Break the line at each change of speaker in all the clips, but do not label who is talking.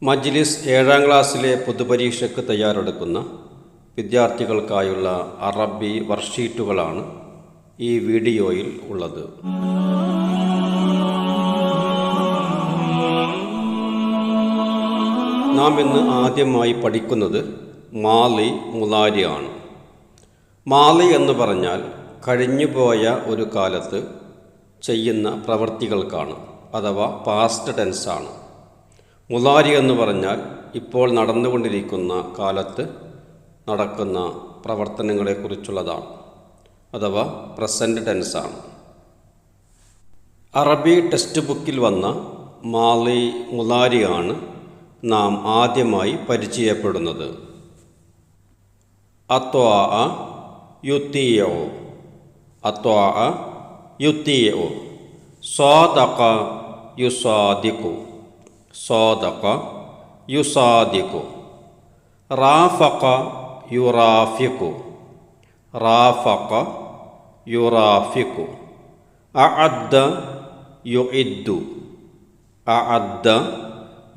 മജ്ലിസ് 7ാം ക്ലാസ്സിലെ പൊതുപരീക്ഷയ്ക്ക് തയ്യാറെടുക്കുന്ന വിദ്യാർത്ഥികൾക്കായുള്ള അറബി വർക്ക്ഷീറ്റുകളാണ് ഈ വീഡിയോയിൽ ഉള്ളത്. നാം ഇന്ന് ആദ്യമായി പഠിക്കുന്നത് മാലി മുലാരി ആണ്. മാലി എന്ന് പറഞ്ഞാൽ കഴിഞ്ഞുപോയ ഒരു കാലത്ത് ചെയ്യുന്ന പ്രവൃത്തികൾക്കാണ്, അഥവാ പാസ്റ്റ് ടെൻസാണ്. മുലാരി എന്ന് പറഞ്ഞാൽ ഇപ്പോൾ നടന്നുകൊണ്ടിരിക്കുന്ന കാലത്ത് നടക്കുന്ന പ്രവർത്തനങ്ങളെക്കുറിച്ചുള്ളതാണ്, അഥവാ പ്രസൻറ്റ് ടെൻസാണ്. അറബി ടെക്സ്റ്റ് ബുക്കിൽ വന്ന മാലി മുലാരിയാണ് നാം ആദ്യമായി പരിചയപ്പെടുന്നത്. അത്വാഅ യുത്തിഉ, അത്വാഅ യുത്തിഉ. സാദഖ യുസാദിഖു, സാദഖ യുസാദിഖു. റാഫഖ യുറാഫിഖു, റാഫഖ യുറാഫിഖു. അഅദ്ദ യുഇദ്ദു, അഅദ്ദ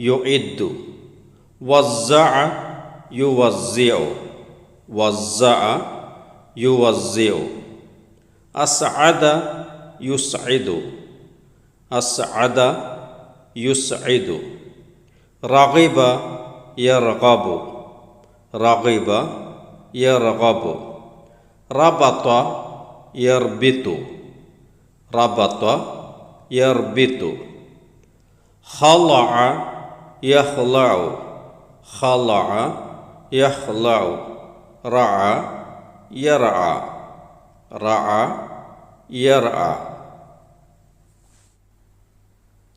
യുഇദ്ദു. വസ്സഅ യുവസ്സിഉ, വസ്സഅ യുവസ്സിഉ. അസ്അദ യുസ്ഇദു, അസ്അദ യുസ്ഇദു. റഗിബ യർഗബു, റഗിബ യർഗബു. റബത യർബിതു, റബത യർബിതു. ഖലഅ യഖ്ലഉ, ഖലഅ യഖ്ലഉ. റഅ യർഅ, റഅ യർഅ.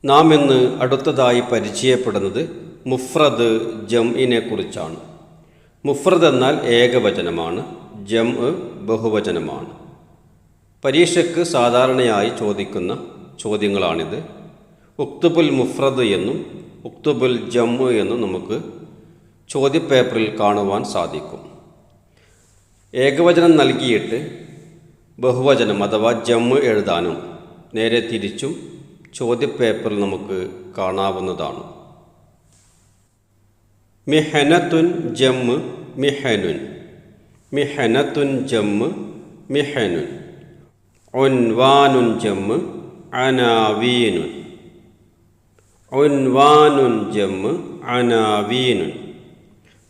നാം ഇന്ന് അടുത്തതായി പരിചയപ്പെടുന്നത് മുഫ്രദ് ജംഇനെ കുറിച്ചാണ്. മുഫ്രദ് എന്നാൽ ഏകവചനമാണ്, ജംഇ ബഹുവചനമാണ്. പരീക്ഷയ്ക്ക് സാധാരണയായി ചോദിക്കുന്ന ചോദ്യങ്ങളാണിത്. ഉക്തുബുൽ മുഫ്രദ് എന്നും ഉക്തുബുൽ ജംഇ എന്നും നമുക്ക് ചോദ്യപേപ്പറിൽ കാണുവാൻ സാധിക്കും. ഏകവചനം നൽകിയിട്ട് ബഹുവചനം അഥവാ ജംഇ എഴുതാനും നേരെ തിരിച്ചും ചോദ്യപേപ്പറിൽ നമുക്ക് കാണാവുന്നതാണ്. മിഹനത്തുൻ ജംഇ മിഹനുൻ, മിഹനത്തുൻ ജംഇ മിഹനുൻ. ഉൻവാനുൻ ജംഇ അനാവീനുൻ, ഉൻവാനുൻ ജംഇ അനാവീനുൻ.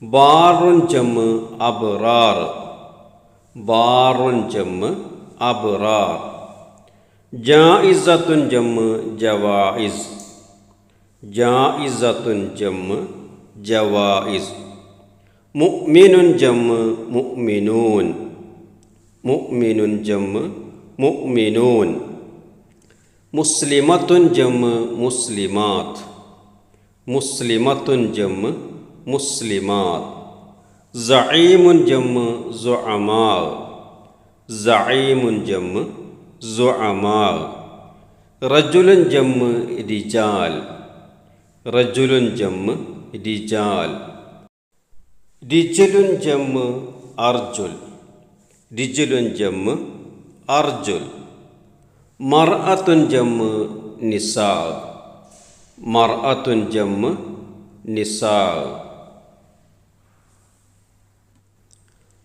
ബാറുൻ ജംഇ അബ്റാർ, ബാറുൻ ജംഇ അബ്റാർ. ജായിസത്തുൻ ജംഇ ജവായിസ്, ജായിസത്തുൻ ജംഇ ജവായിസ്. മുഅ്മിനുൻ ജംഇ മുഅ്മിനൂൻ, മുഅ്മിനുൻ ജംഇ മുഅ്മിനൂൻ. മുസ്ലിമത്തുൻ ജംഇ മുസ്ലിമാത്ത്, മുസ്ലിമത്തുൻ ജംഇ മുസ്ലിമാത്ത്. സഈമുൻ ജംഇ സുഅമാ, സഈമുൻ ജംഇ സുഅമാ. റജുലുൻ ജംഇ റിജാൽ, റജുലുൻ ജംഇ റിജാൽ. റിജലുൻ ജംഇ അർജുൽ, റിജലുൻ ജംഇ അർജുൽ. മർഅത്തുൻ ജംഇ നിസാ, മർഅത്തുൻ ജംഇ നിസാ.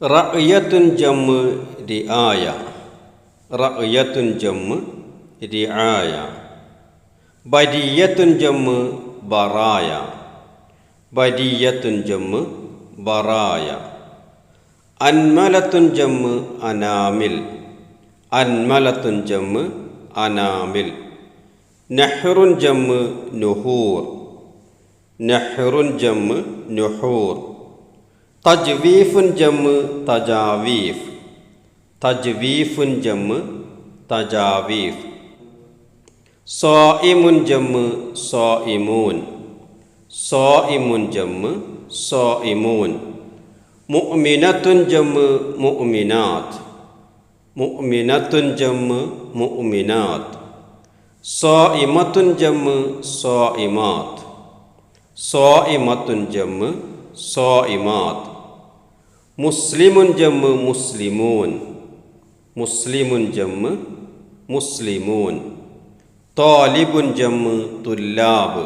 റഅയത്തുൻ ജംഇ റിആയ, റഅയത്തുൻ ജംഇ റിആയ. ബരിയത്തുൻ ജംഇ ബറായ, ബരിയത്തുൻ ജംഇ ബറായ. അൻമലത്തുൻ ജംഇ അനാമിൽ, അൻമലത്തുൻ ജംഇ അനാമിൽ. നഹ്റുൻ ജംഇ നുഹൂർ, നഹ്റുൻ ജംഇ നുഹൂർ. തജ്വീഫുൻ ജംഇ തജാവീഫ്, തജ്വീഫുൻ ജംഇ തജാവീഫ്. സായിമുൻ ജംഇ സായിമൂൻ, സായിമുൻ ജംഇ സായിമൂൻ. മുഅ്മിനത്തുൻ ജംഇ മുഅ്മിനാത്ത്, മുഅ്മിനത്തുൻ ജംഇ മുഅ്മിനാത്ത്. സായിമത്തുൻ ജംഇ സായിമാത്ത്, സായിമത്തുൻ ജംഇ സായിമാത്ത്. മുസ്ലിമുൻ ജംഇ മുസ്ലിമൂൻ, മുസ്ലിമുൻ ജംഇ മുസ്ലിമൂൻ. താലിബുൻ ജംഇ തുല്ലാബ്,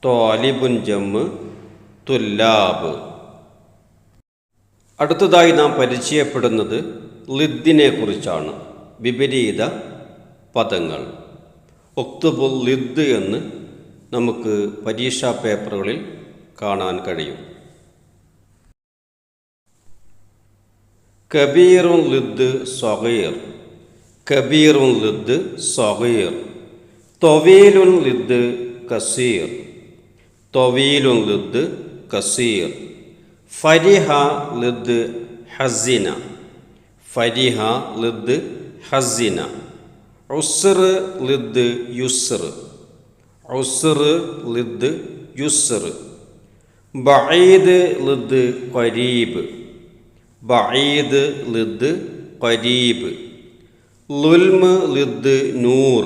ത്വാലിബുൻ ജമ്മ് തുല്ലാബ്. അടുത്തതായി നാം പരിചയപ്പെടുന്നത് ലിദ്ദിനെ കുറിച്ചാണ്. വിപരീത പദങ്ങൾ. ഒക്തുബുൽ ലിദ് എന്ന് നമുക്ക് പരീക്ഷാ പേപ്പറുകളിൽ കാണാൻ കഴിയും. കബീറുൻ ലിദ് സഗീർ, കബീറുൻ ലിദ് സഗീർ. ത്വവീലുൻ ലിദ് കസീർ, ത്വവീലുൻ ലിദ് കസീർ. ഫരിഹ ലിദ് ഹസിന, ഫരിഹ ലിദ് ഹസിന. ഉസ്ർ ലിദ് യുസ്ർ, ഉസ്ർ ലിദ് യുസ്ർ. ബഈദ് ലിദ് ഖരീബ്, ബഈദ് ലിദ് ഖരീബ്. ലുൽമ് ലിദ് നൂർ,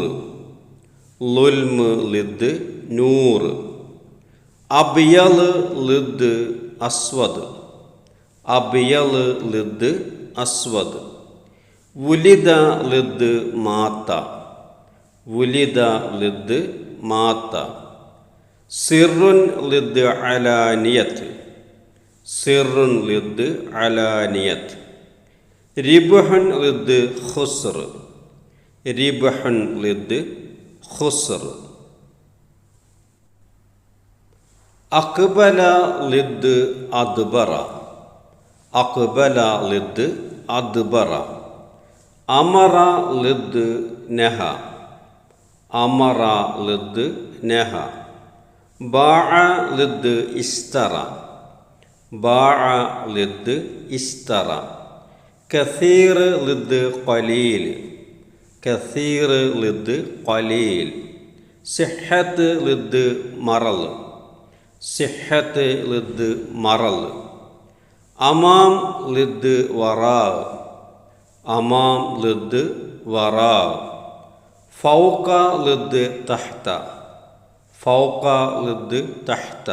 ലുൽമ് ലിദ് നൂർ. അബ്യൽ ലിദ് അസ്വദ്, അബ്യൽ ലിദ് അസ്വദ്. വുലിദ ലിദ് മാത്ത, വുലിദ ലിദ് മാത്ത. സിറുൻ ലിദ് അലാനിയത്ത്, സിറുൻ ലിദ് അലാനിയത്ത്. റിബ്ഹുൻ ലിദ് ഖുസ്ർ, റിബ്ഹുൻ ലിദ് ഖുസ്ർ. അഖ്ബല ലിദ് അദ്ബറ, അഖ്ബല ലിദ് അദ്ബറ. അമറ ലിദ് നഹ, അമറ ലിദ് നഹ. ബാഅ ലിദ് ഇസ്തറ, ബാഅ ലിദ് ഇസ്തറ. കസീർ ലിദ് ഖലീൽ, കസീർ ലിദ് ഖലീൽ. സിഹ്ഹത്ത് ലിദ് മറൽ, സിഹ്ഹത്ത് ലിദ് മറൽ. അമാം ലിദ് വറാ, അമാം ലിദ് വറാ. ഫൗക ലിദ് തഹ്ത, ഫൗക ലിദ് തഹ്ത.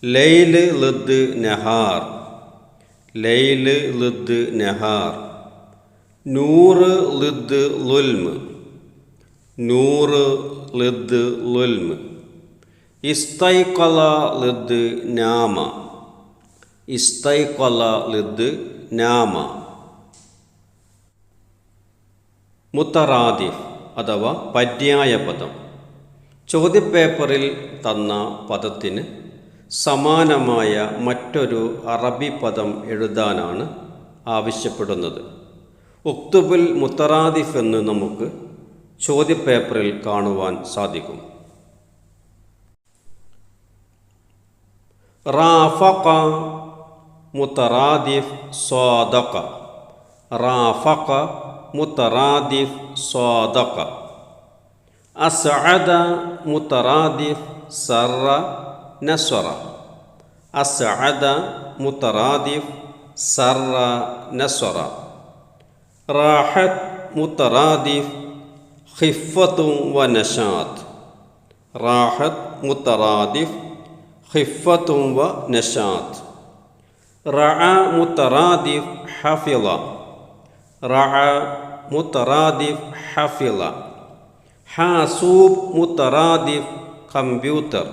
ലൈൽ ലിദ് നഹാർ, ലൈൽ ലിദ് നഹാർ. നൂർ ലിദ് ലുൽമ്, നൂർ ലിദ് ലുൽമ്. ഇസ്തൈഖല ലിദ് നാമ, ഇസ്തൈഖല ലിദ് നാമ. മുത്തറാദിഫ് അഥവാ പര്യായ പദം. ചോദ്യപേപ്പറിൽ തന്ന പദത്തിന് സമാനമായ മറ്റൊരു അറബി പദം എഴുതാനാണ് ആവശ്യപ്പെടുന്നത്. ഉക്തുബുൽ മുത്തറാദിഫ് എന്ന് നമുക്ക് ചോദ്യപേപ്പറിൽ കാണുവാൻ സാധിക്കും. റാഫഖ മുത്തറാദിഫ് സ്വാദഖ, റാഫഖ മുത്തറാദിഫ് സ്വാദഖ. അസ്അദ മുത്തറാദിഫ് സർറ നസ്വറ, അസ്അദ മുത്തറാദിഫ് സർറ നസ്വറ. റാഹത്ത് മുത്തറാദിഫ് ഖിഫ്വത്തും വ നശാത്ത്, റാഹത്ത് മുത്തറാദിഫ് ഖിഫ്വത്തും വ നശാത്ത്. റഅ മുത്തറാദിഫ് ഹഫിള, റഅ മുത്തറാദിഫ് ഹഫിള. ഹാസൂബ് മുത്തറാദിഫ് കമ്പ്യൂട്ടർ,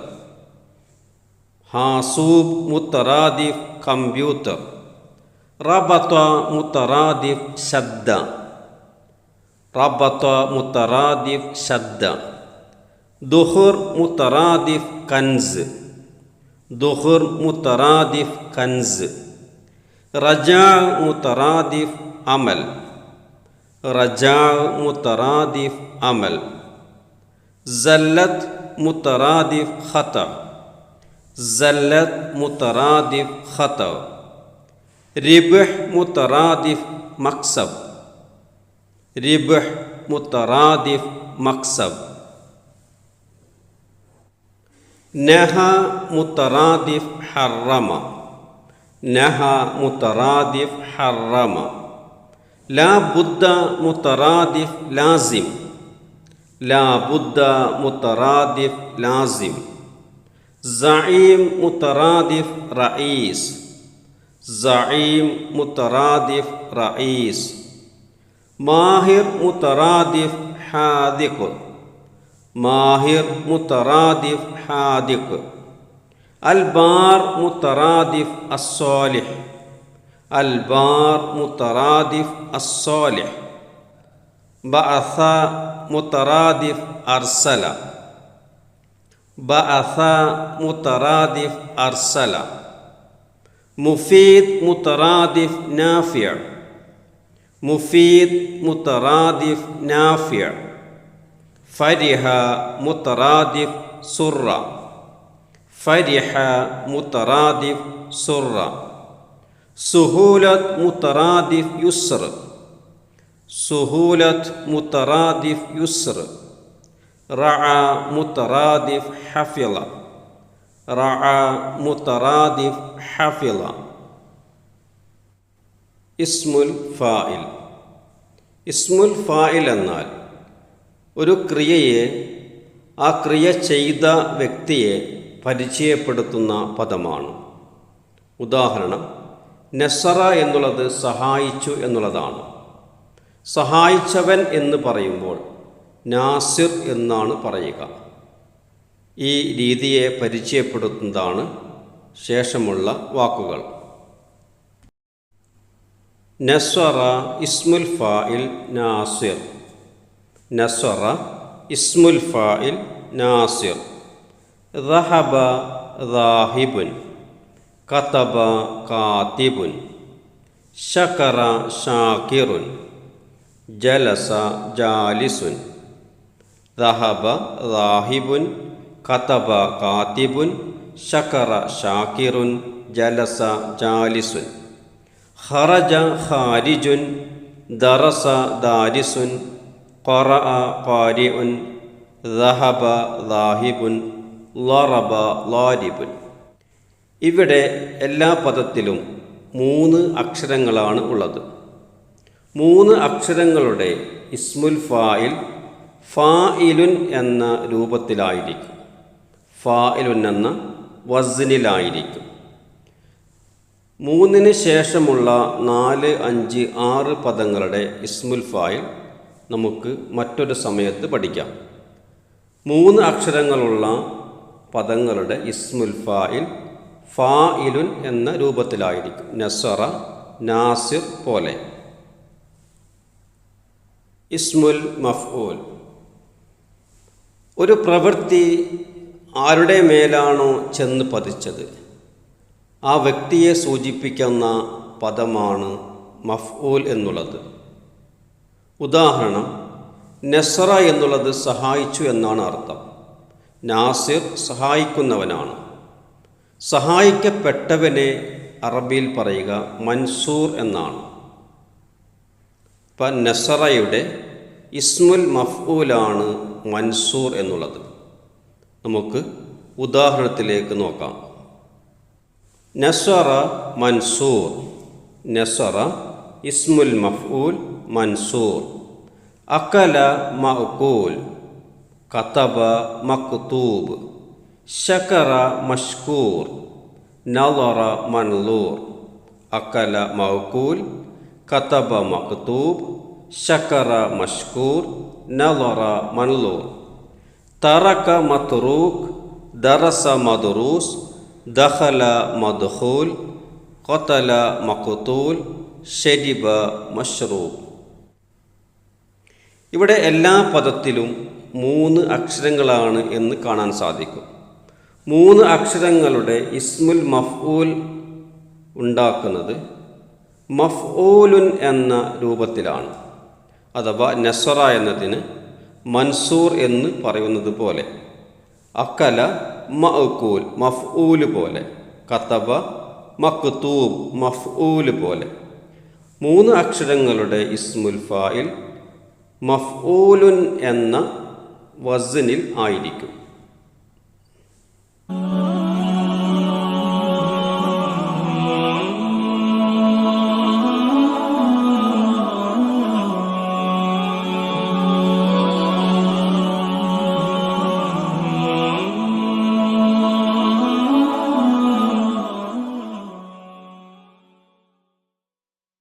ഹാസൂബ് മുത്തറാദിഫ് കമ്പ്യൂട്ടർ. റബത മുത്തറാദിഫ് ശദ്ദ, റബത മുത്തറാദിഫ് ശദ്ദ. ദുഹുർ മുത്തറാദിഫ് കൻസ്, ദുഹുർ മുത്തറാദിഫ് കൻസ്. റജാ മുത്തറാദിഫ് അമൽ, റജാ മുത്തറാദിഫ് അമൽ. സല്ലത്ത് മുത്തറാദിഫ് ഖത, സല്ലത്ത് മുത്തറാദിഫ് ഖത. റിബ്ഹ് മുത്തറാദിഫ് മക്സബ്, റിബ്ഹ് മുത്തറാദിഫ് മക്സബ്. നഹ മുത്തറാദിഫ് ഹറമ, നഹ മുത്തറാദിഫ് ഹറമ. ലാ ബുദ്ദ മുത്തറാദിഫ് ലാസിം, ലാ ബുദ്ദ മുത്തറാദിഫ് ലാസിം. സഈം മുത്തറാദിഫ് റഈസ്, സഈം മുത്തറാദിഫ് റഈസ്. മാഹിർ മുത്തറാദിഫ് ഹാദിഖ്, മാഹിർ മുത്തറാദിഫ് ഹാദിഖ്. അൽ ബാർ മുത്തറാദിഫ് അസ്സാലിഹ്. അൽ ബാർ മുത്തറാദിഫ് അസ്സാലിഹ്. ബഅസ മുത്തറാദിഫ് അർസല. ബഅസ മുത്തറാദിഫ് അർസല. മുഫീദ് മുത്തറാദിഫ് നാഫിഅ. മുഫീദ് മുത്തറാദിഫ് നാഫിഅ. ഫരിഹ മുത്തറാദിഫ് സുറ. ഫരിഹ മുത്തറാദിഫ് സുറ. സുഹൂലത്ത് മുത്തറാദിഫ് യുസ്ർ. സുഹൂലത്ത് മുത്തറാദിഫ് യുസ്ർ. റഅ മുത്തറാദിഫ് ഹഫിള. റഅ മുത്തറാദിഫ് ഹഫിള. ഇസ്മുൽ ഫാഇൽ. ഇസ്മുൽ ഫാഇൽ എന്നാൽ ഒരു ക്രിയയെ ആ ക്രിയ ചെയ്ത വ്യക്തിയെ പരിചയപ്പെടുത്തുന്ന പദമാണ്. ഉദാഹരണം, നസറ എന്നുള്ളത് സഹായിച്ചു എന്നുള്ളതാണ്. സഹായിച്ചവൻ എന്ന് പറയുമ്പോൾ നാസിർ എന്നാണ് പറയുക. ഈ രീതിയെ പരിചയപ്പെടുത്തുന്നതാണ് ശേഷമുള്ള വാക്കുകൾ. നസ്വറ ഇസ്മുൽ ഫാഇൽ നാസിർ. നസ്വറ ഇസ്മുൽ ഫാഇൽ നാസിർ. ദഹബ ദാഹിബുൻ. കതബ കാതിബുൻ. ശകറ ഷാകിറുൻ. ജലസ ജാലിസുൻ. ദഹബ ദാഹിബുൻ. കതബ കാതിബുൻ. ശകറ ഷാകിറുൻ. ജലസ ജാലിസുൻ. ഖറജ ഖാരിജുൻ. ദറസ ദാരിസുൻ. ഖറഅ ഖാരിഉൻ. ദഹബ ദാഹിബുൻ. ലറബ ലാരിബുൻ. ഇവിടെ എല്ലാ പദത്തിലും 3 അക്ഷരങ്ങളാണ് ഉള്ളത്. 3 അക്ഷരങ്ങളുടെ ഇസ്മുൽ ഫാഇൽ ഫാഇലുൻ എന്ന രൂപത്തിലായിരിക്കും. ഫാഇലുൻ എന്ന വസ്നിലായിരിക്കും. 3-ന് ശേഷമുള്ള 4, 5, 6 പദങ്ങളുടെ ഇസ്മുൽ ഫാഇൽ നമുക്ക് മറ്റൊരു സമയത്ത് പഠിക്കാം. 3 അക്ഷരങ്ങളുള്ള പദങ്ങളുടെ ഇസ്മുൽ ഫാഇൽ ഫാഇലുൻ എന്ന രൂപത്തിലായിരിക്കും. നസറ, നാസിർ പോലെ. ഇസ്മുൽ മഫ്ഊൽ. ഒരു പ്രവൃത്തി ആരുടെ മേലാണോ ചെന്ന് പതിച്ചത് ആ വ്യക്തിയെ സൂചിപ്പിക്കുന്ന പദമാണ് മഫ്ഊൽ എന്നുള്ളത്. ഉദാഹരണം, നസറ എന്നുള്ളത് സഹായിച്ചു എന്നാണ് അർത്ഥം. നാസിർ സഹായിക്കുന്നവനാണ്. സഹായിക്കപ്പെട്ടവനെ അറബിയിൽ പറയുക മൻസൂർ എന്നാണ്. ഇപ്പം നസറയുടെ ഇസ്മുൽ മഫ്ഊലാണ് മൻസൂർ എന്നുള്ളത്. നമുക്ക് ഉദാഹരണത്തിലേക്ക് നോക്കാം. നസറ മൻസൂർ. നസറ ഇസ്മുൽ മഫ്ഊൽ മൻസൂർ. അക്കല മഅ്കൂൽ. കതബ മക്തൂബ്. ശകറ മഷ്കൂർ. നളറ മൻളൂർ. അക്കല മഅ്കൂൽ. കതബ മക്തൂബ്. ശകറ മഷ്കൂർ. നളറ മൻളൂർ. തറക മത്റൂക്ക്. ദറസ മദ്റൂസ്. ദഖല മദ്ഖൂൽ. ഖതല മഖ്തൂൽ. ശരിബ മശ്റൂബ്. ഇവിടെ എല്ലാ പദത്തിലും 3 അക്ഷരങ്ങളാണ് എന്ന് കാണാൻ സാധിക്കും. 3 അക്ഷരങ്ങളുടെ ഇസ്മുൽ മഫ്ഊൽ ഉണ്ടാക്കുന്നത് മഫ്ഊലുൻ എന്ന രൂപത്തിലാണ്. അഥവാ നസറ എന്നതിന് മൻസൂർ എന്ന് പറയുന്നത് പോലെ. അക്കല മഅ്കൂൽ മഫ്ഊല് പോലെ. കതബ മക്തൂബ് മഫ്ഊല് പോലെ. 3 അക്ഷരങ്ങളുടെ ഇസ്മുൽ ഫാഇൽ മഫ്ഊലുൻ എന്ന വസ്നിൽ ആയിരിക്കും.